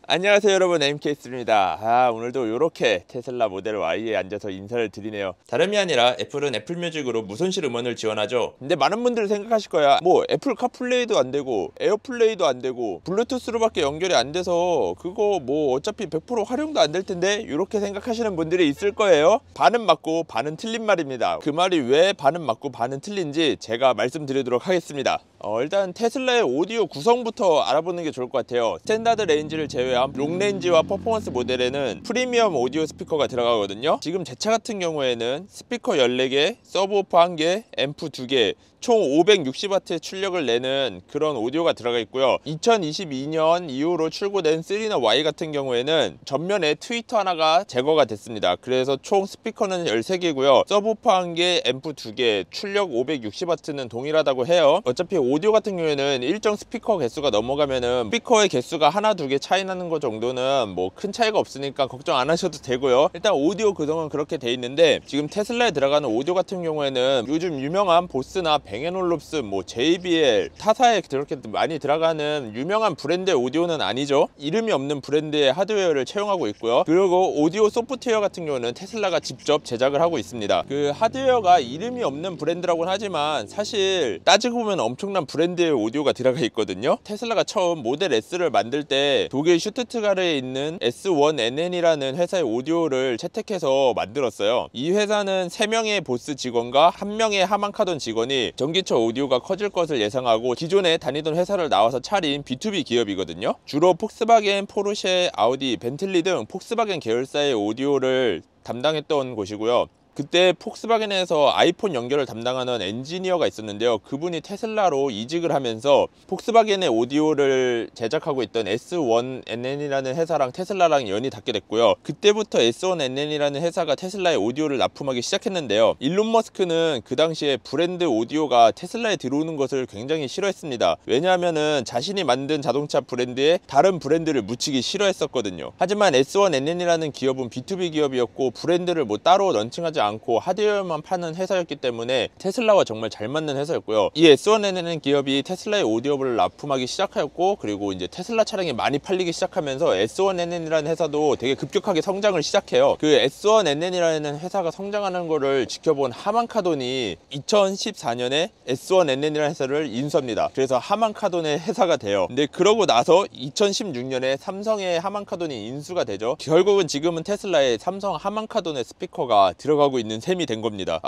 안녕하세요 여러분, MK스입니다. 오늘도 이렇게 테슬라 모델 Y에 앉아서 인사를 드리네요. 다름이 아니라 애플은 애플뮤직으로 무손실 음원을 지원하죠. 근데 많은 분들이 생각하실 거야, 뭐 애플 카플레이도 안 되고 에어플레이도 안 되고 블루투스로밖에 연결이 안 돼서 그거 뭐 어차피 100% 활용도 안 될 텐데, 이렇게 생각하시는 분들이 있을 거예요. 반은 맞고 반은 틀린 말입니다. 그 말이 왜 반은 맞고 반은 틀린지 제가 말씀드리도록 하겠습니다. 일단 테슬라의 오디오 구성부터 알아보는 게 좋을 것 같아요. 스탠다드 레인지를 제외한 롱레인지와 퍼포먼스 모델에는 프리미엄 오디오 스피커가 들어가거든요. 지금 제 차 같은 경우에는 스피커 14개, 서브우퍼 1개, 앰프 2개, 총 560W의 출력을 내는 그런 오디오가 들어가 있고요. 2022년 이후로 출고된 3너 Y 같은 경우에는 전면에 트위터 하나가 제거가 됐습니다. 그래서 총 스피커는 13개고요. 서브우퍼 1개, 앰프 2개, 출력 560W는 동일하다고 해요. 어차피 오디오 같은 경우에는 일정 스피커 개수가 넘어가면은 스피커의 개수가 하나 두 개 차이 나는 거 정도는 뭐 큰 차이가 없으니까 걱정 안 하셔도 되고요. 일단 오디오 구성은 그렇게 돼 있는데, 지금 테슬라에 들어가는 오디오 같은 경우에는 요즘 유명한 보스나 뱅앤올룹스, 뭐 JBL, 타사에 그렇게 많이 들어가는 유명한 브랜드의 오디오는 아니죠. 이름이 없는 브랜드의 하드웨어를 채용하고 있고요. 그리고 오디오 소프트웨어 같은 경우는 테슬라가 직접 제작을 하고 있습니다. 그 하드웨어가 이름이 없는 브랜드라고는 하지만 사실 따지고 보면 엄청난 브랜드의 오디오가 들어가 있거든요. 테슬라가 처음 모델 S를 만들 때 독일 슈투트가르에 있는 S1NN이라는 회사의 오디오를 채택해서 만들었어요. 이 회사는 3명의 보스 직원과 1명의 하만카돈 직원이 전기차 오디오가 커질 것을 예상하고 기존에 다니던 회사를 나와서 차린 B2B 기업이거든요. 주로 폭스바겐, 포르쉐, 아우디, 벤틀리 등 폭스바겐 계열사의 오디오를 담당했던 곳이고요. 그때 폭스바겐에서 아이폰 연결을 담당하는 엔지니어가 있었는데요. 그분이 테슬라로 이직을 하면서 폭스바겐의 오디오를 제작하고 있던 S1NN이라는 회사랑 테슬라랑 연이 닿게 됐고요. 그때부터 S1NN이라는 회사가 테슬라의 오디오를 납품하기 시작했는데요. 일론 머스크는 그 당시에 브랜드 오디오가 테슬라에 들어오는 것을 굉장히 싫어했습니다. 왜냐하면은 자신이 만든 자동차 브랜드에 다른 브랜드를 묻히기 싫어했었거든요. 하지만 S1NN이라는 기업은 B2B 기업이었고 브랜드를 뭐 따로 런칭하지 않고 하드웨어만 파는 회사였기 때문에 테슬라와 정말 잘 맞는 회사였고요. 이 S1NN은 기업이 테슬라의 오디오를 납품하기 시작하였고, 그리고 이제 테슬라 차량이 많이 팔리기 시작하면서 S1NN이라는 회사도 되게 급격하게 성장을 시작해요. 그 S1NN이라는 회사가 성장하는 거를 지켜본 하만카돈이 2014년에 S1NN이라는 회사를 인수합니다. 그래서 하만카돈의 회사가 돼요. 근데 그러고 나서 2016년에 삼성의 하만카돈이 인수가 되죠. 결국은 지금은 테슬라에 삼성 하만카돈의 스피커가 들어가고 있는 셈이 된 겁니다.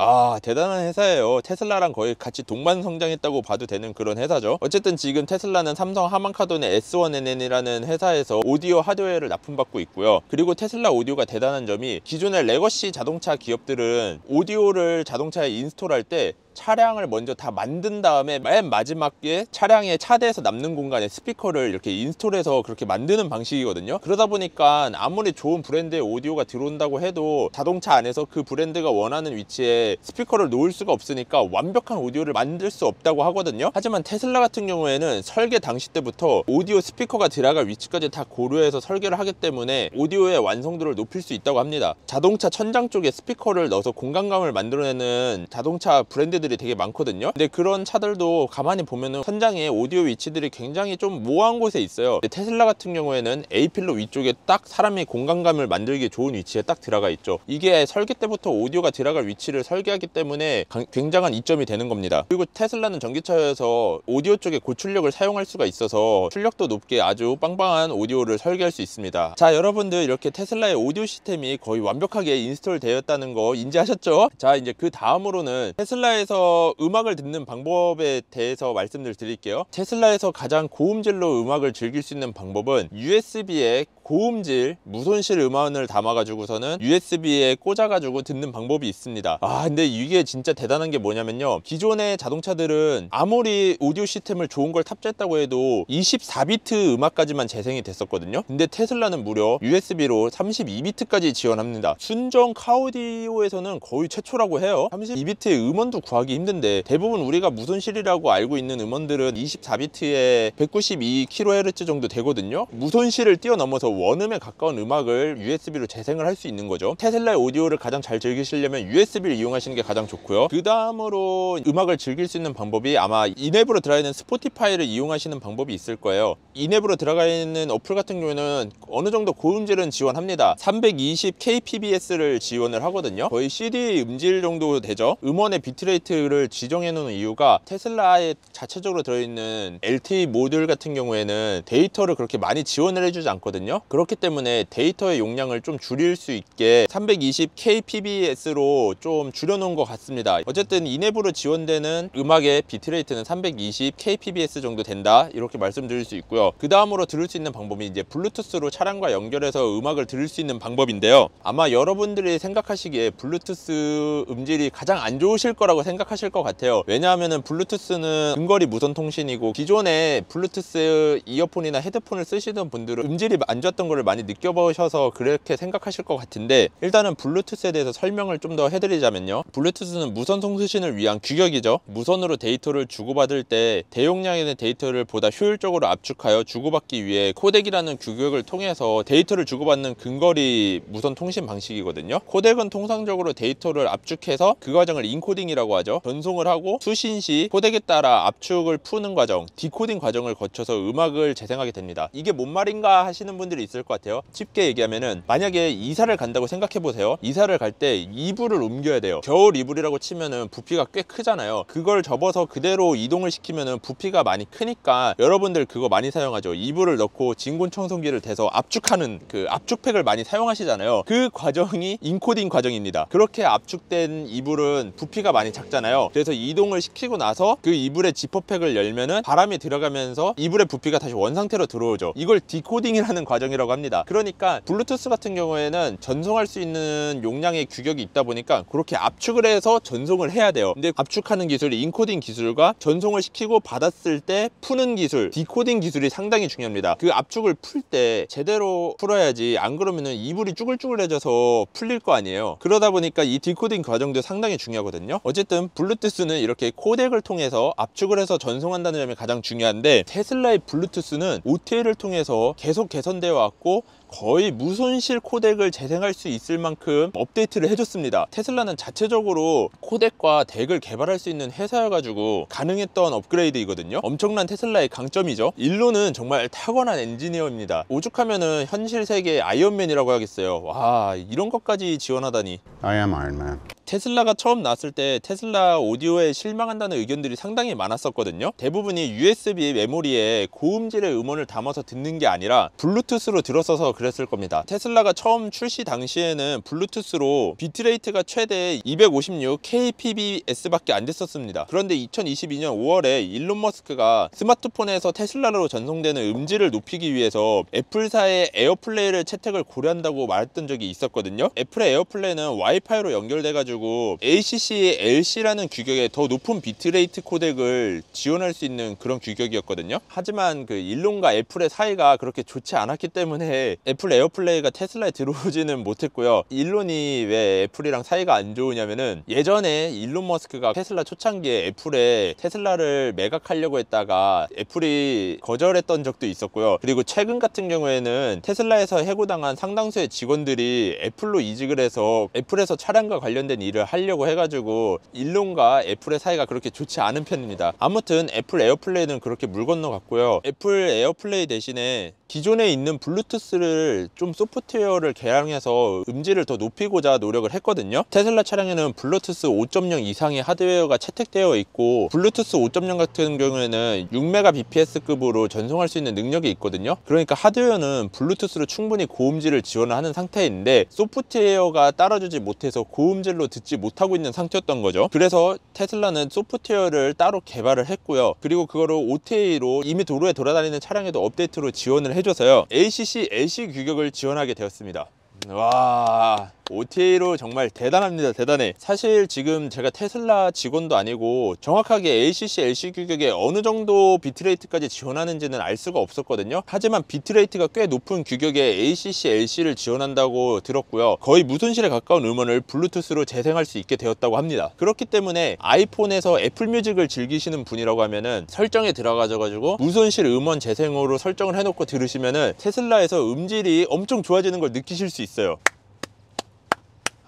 대단한 회사예요. 테슬라랑 거의 같이 동반 성장했다고 봐도 되는 그런 회사죠. 어쨌든 지금 테슬라는 삼성 하만카돈의 S1NN이라는 회사에서 오디오 하드웨어를 납품받고 있고요. 그리고 테슬라 오디오가 대단한 점이, 기존의 레거시 자동차 기업들은 오디오를 자동차에 인스톨할 때 차량을 먼저 다 만든 다음에 맨 마지막에 차량의 차대에서 남는 공간에 스피커를 이렇게 인스톨해서 그렇게 만드는 방식이거든요. 그러다 보니까 아무리 좋은 브랜드의 오디오가 들어온다고 해도 자동차 안에서 그 브랜드가 원하는 위치에 스피커를 놓을 수가 없으니까 완벽한 오디오를 만들 수 없다고 하거든요. 하지만 테슬라 같은 경우에는 설계 당시 때부터 오디오 스피커가 들어갈 위치까지 다 고려해서 설계를 하기 때문에 오디오의 완성도를 높일 수 있다고 합니다. 자동차 천장 쪽에 스피커를 넣어서 공간감을 만들어내는 자동차 브랜드들이 되게 많거든요. 근데 그런 차들도 가만히 보면은 천장에 오디오 위치들이 굉장히 좀 모호한 곳에 있어요. 근데 테슬라 같은 경우에는 A필러 위쪽에 딱 사람이 공간감을 만들기 좋은 위치에 딱 들어가 있죠. 이게 설계 때부터 오디오가 들어갈 위치를 설계하기 때문에 굉장한 이점이 되는 겁니다. 그리고 테슬라는 전기차여서 오디오 쪽에 고출력을 사용할 수가 있어서 출력도 높게 아주 빵빵한 오디오를 설계할 수 있습니다. 자, 여러분들 이렇게 테슬라의 오디오 시스템이 거의 완벽하게 인스톨 되었다는 거 인지하셨죠? 자, 이제 그 다음으로는 테슬라에서 음악을 듣는 방법에 대해서 말씀을 드릴게요. 테슬라에서 가장 고음질로 음악을 즐길 수 있는 방법은 USB에 고음질 무손실 음원을 담아가지고서는 USB에 꽂아가지고 듣는 방법이 있습니다. 근데 이게 진짜 대단한 게 뭐냐면요, 기존의 자동차들은 아무리 오디오 시스템을 좋은 걸 탑재했다고 해도 24비트 음악까지만 재생이 됐었거든요. 근데 테슬라는 무려 USB로 32비트까지 지원합니다. 순정 카오디오에서는 거의 최초라고 해요. 32비트의 음원도 구하기 힘든데, 대부분 우리가 무손실이라고 알고 있는 음원들은 24비트에 192kHz 정도 되거든요. 무손실을 뛰어넘어서 원음에 가까운 음악을 USB로 재생을 할 수 있는 거죠. 테슬라의 오디오를 가장 잘 즐기시려면 USB를 이용하시는 게 가장 좋고요. 그 다음으로 음악을 즐길 수 있는 방법이 아마 인앱으로 들어가 있는 스포티파이를 이용하시는 방법이 있을 거예요. 인앱으로 들어가 있는 어플 같은 경우에는 어느 정도 고음질은 지원합니다. 320 kpbs를 지원을 하거든요. 거의 CD 음질 정도 되죠. 음원의 비트레이트를 지정해 놓은 이유가 테슬라에 자체적으로 들어있는 LTE 모듈 같은 경우에는 데이터를 그렇게 많이 지원을 해주지 않거든요. 그렇기 때문에 데이터의 용량을 좀 줄일 수 있게 320 kpbs로 좀 줄여놓은 것 같습니다. 어쨌든 인앱으로 지원되는 음악의 비트레이트는 320 kpbs 정도 된다, 이렇게 말씀드릴 수 있고요. 그 다음으로 들을 수 있는 방법이 이제 블루투스로 차량과 연결해서 음악을 들을 수 있는 방법인데요. 아마 여러분들이 생각하시기에 블루투스 음질이 가장 안 좋으실 거라고 생각하실 것 같아요. 왜냐하면 블루투스는 근거리 무선 통신이고, 기존에 블루투스 이어폰이나 헤드폰을 쓰시던 분들은 음질이 안 좋았던 거를 많이 느껴보셔서 그렇게 생각하실 것 같은데, 일단은 블루투스에 대해서 설명을 좀 더 해드리자면요, 블루투스는 무선 통신을 위한 규격이죠. 무선으로 데이터를 주고받을 때 대용량의 데이터를 보다 효율적으로 압축하여 주고받기 위해 코덱이라는 규격을 통해서 데이터를 주고받는 근거리 무선 통신 방식이거든요. 코덱은 통상적으로 데이터를 압축해서 그 과정을 인코딩이라고 하죠. 전송을 하고 수신 시 코덱에 따라 압축을 푸는 과정, 디코딩 과정을 거쳐서 음악을 재생하게 됩니다. 이게 뭔 말인가 하시는 분들이 있을 것 같아요. 쉽게 얘기하면은, 만약에 이사를 간다고 생각해 보세요. 이사를 갈 때 이불을 옮겨야 돼요. 겨울 이불이라고 치면은 부피가 꽤 크잖아요. 그걸 접어서 그대로 이동을 시키면은 부피가 많이 크니까 여러분들 그거 많이 사용하죠. 이불을 넣고 진공 청소기를 대서 압축하는 그 압축팩을 많이 사용하시잖아요. 그 과정이 인코딩 과정입니다. 그렇게 압축된 이불은 부피가 많이 작잖아요. 그래서 이동을 시키고 나서 그 이불의 지퍼팩을 열면은 바람이 들어가면서 이불의 부피가 다시 원상태로 들어오죠. 이걸 디코딩이라는 과정이라고 합니다. 그러니까 블루투스 같은 경우에는 전송할 수 있는 용량의 규격이 있다 보니까 그렇게 압축을 해서 전송을 해야 돼요. 근데 압축하는 기술이 인코딩 기술과 전송을 시키고 받았을 때 푸는 기술, 디코딩 기술이 상당히 중요합니다. 그 압축을 풀 때 제대로 풀어야지, 안 그러면은 이불이 쭈글쭈글해져서 풀릴 거 아니에요. 그러다 보니까 이 디코딩 과정도 상당히 중요하거든요. 어쨌든 블루투스는 이렇게 코덱을 통해서 압축을 해서 전송한다는 점이 가장 중요한데, 테슬라의 블루투스는 OTA를 통해서 계속 개선되어 왔고 거의 무손실 코덱을 재생할 수 있을 만큼 업데이트를 해줬습니다. 테슬라는 자체적으로 코덱과 덱을 개발할 수 있는 회사여가지고 가능했던 업그레이드이거든요. 엄청난 테슬라의 강점이죠. 일론은 정말 타고난 엔지니어입니다. 오죽하면은 현실 세계의 아이언맨이라고 하겠어요. 와, 이런 것까지 지원하다니. I am Iron Man. 테슬라가 처음 나왔을 때 테슬라 오디오에 실망한다는 의견들이 상당히 많았었거든요. 대부분이 USB 메모리에 고음질의 음원을 담아서 듣는 게 아니라 블루투스로 들었어서 그랬을 겁니다. 테슬라가 처음 출시 당시에는 블루투스로 비트레이트가 최대 256 kpbs 밖에 안 됐었습니다. 그런데 2022년 5월에 일론 머스크가 스마트폰에서 테슬라로 전송되는 음질을 높이기 위해서 애플사의 에어플레이를 채택을 고려한다고 말했던 적이 있었거든요. 애플의 에어플레이는 와이파이로 연결돼가지고 ACC LC라는 규격의 더 높은 비트레이트 코덱을 지원할 수 있는 그런 규격이었거든요. 하지만 그 일론과 애플의 사이가 그렇게 좋지 않았기 때문에 애플 에어플레이가 테슬라에 들어오지는 못했고요. 일론이 왜 애플이랑 사이가 안 좋으냐면은, 예전에 일론 머스크가 테슬라 초창기에 애플에 테슬라를 매각하려고 했다가 애플이 거절했던 적도 있었고요. 그리고 최근 같은 경우에는 테슬라에서 해고당한 상당수의 직원들이 애플로 이직을 해서 애플에서 차량과 관련된 일을 하려고 해가지고 일론과 애플의 사이가 그렇게 좋지 않은 편입니다. 아무튼 애플 에어플레이는 그렇게 물 건너갔고요. 애플 에어플레이 대신에 기존에 있는 블루투스를 좀 소프트웨어를 개량해서 음질을 더 높이고자 노력을 했거든요. 테슬라 차량에는 블루투스 5.0 이상의 하드웨어가 채택되어 있고, 블루투스 5.0 같은 경우에는 6Mbps급으로 전송할 수 있는 능력이 있거든요. 그러니까 하드웨어는 블루투스로 충분히 고음질을 지원을 하는 상태인데, 소프트웨어가 따라주지 못해서 고음질로 듣지 못하고 있는 상태였던 거죠. 그래서 테슬라는 소프트웨어를 따로 개발을 했고요. 그리고 그거를 OTA로 이미 도로에 돌아다니는 차량에도 업데이트로 지원을 해줘서요, ACC LC 규격을 지원하게 되었습니다. 와, OTA로 정말 대단합니다. 대단해. 사실 지금 제가 테슬라 직원도 아니고 정확하게 ACC, LC 규격에 어느 정도 비트레이트까지 지원하는지는 알 수가 없었거든요. 하지만 비트레이트가 꽤 높은 규격의 ACC, LC를 지원한다고 들었고요. 거의 무손실에 가까운 음원을 블루투스로 재생할 수 있게 되었다고 합니다. 그렇기 때문에 아이폰에서 애플뮤직을 즐기시는 분이라고 하면은 설정에 들어가셔가지고 무손실 음원 재생으로 설정을 해놓고 들으시면은 테슬라에서 음질이 엄청 좋아지는 걸 느끼실 수 있어요.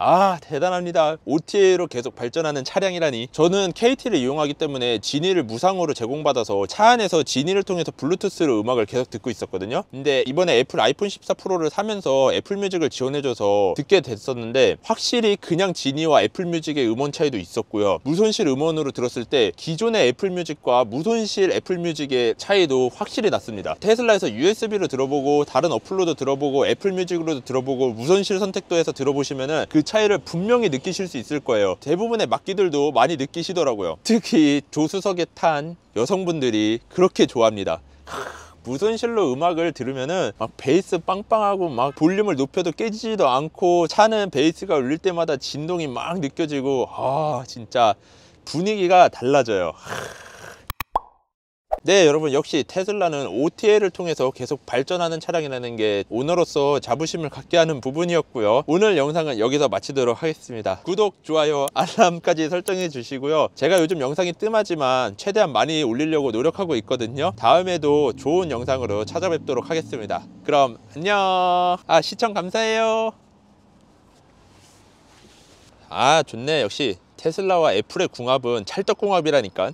아, 대단합니다. OTA로 계속 발전하는 차량이라니. 저는 KT를 이용하기 때문에 지니를 무상으로 제공받아서 차 안에서 지니를 통해서 블루투스로 음악을 계속 듣고 있었거든요. 근데 이번에 애플 아이폰 14 프로를 사면서 애플뮤직을 지원해줘서 듣게 됐었는데, 확실히 그냥 지니와 애플뮤직의 음원 차이도 있었고요. 무손실 음원으로 들었을 때 기존의 애플뮤직과 무손실 애플뮤직의 차이도 확실히 났습니다. 테슬라에서 USB로 들어보고 다른 어플로도 들어보고 애플뮤직으로도 들어보고 무손실 선택도 해서 들어보시면은 그 차이를 분명히 느끼실 수 있을 거예요. 대부분의 막기들도 많이 느끼시더라고요. 특히 조수석에 탄 여성분들이 그렇게 좋아합니다. 무손실로 음악을 들으면은 막 베이스 빵빵하고 막 볼륨을 높여도 깨지지도 않고 차는 베이스가 울릴 때마다 진동이 막 느껴지고, 아, 진짜 분위기가 달라져요. 네, 여러분, 역시 테슬라는 OTA를 통해서 계속 발전하는 차량이라는 게 오너로서 자부심을 갖게 하는 부분이었고요. 오늘 영상은 여기서 마치도록 하겠습니다. 구독, 좋아요, 알람까지 설정해 주시고요. 제가 요즘 영상이 뜸하지만 최대한 많이 올리려고 노력하고 있거든요. 다음에도 좋은 영상으로 찾아뵙도록 하겠습니다. 그럼 안녕. 시청 감사해요. 좋네. 역시 테슬라와 애플의 궁합은 찰떡궁합이라니까.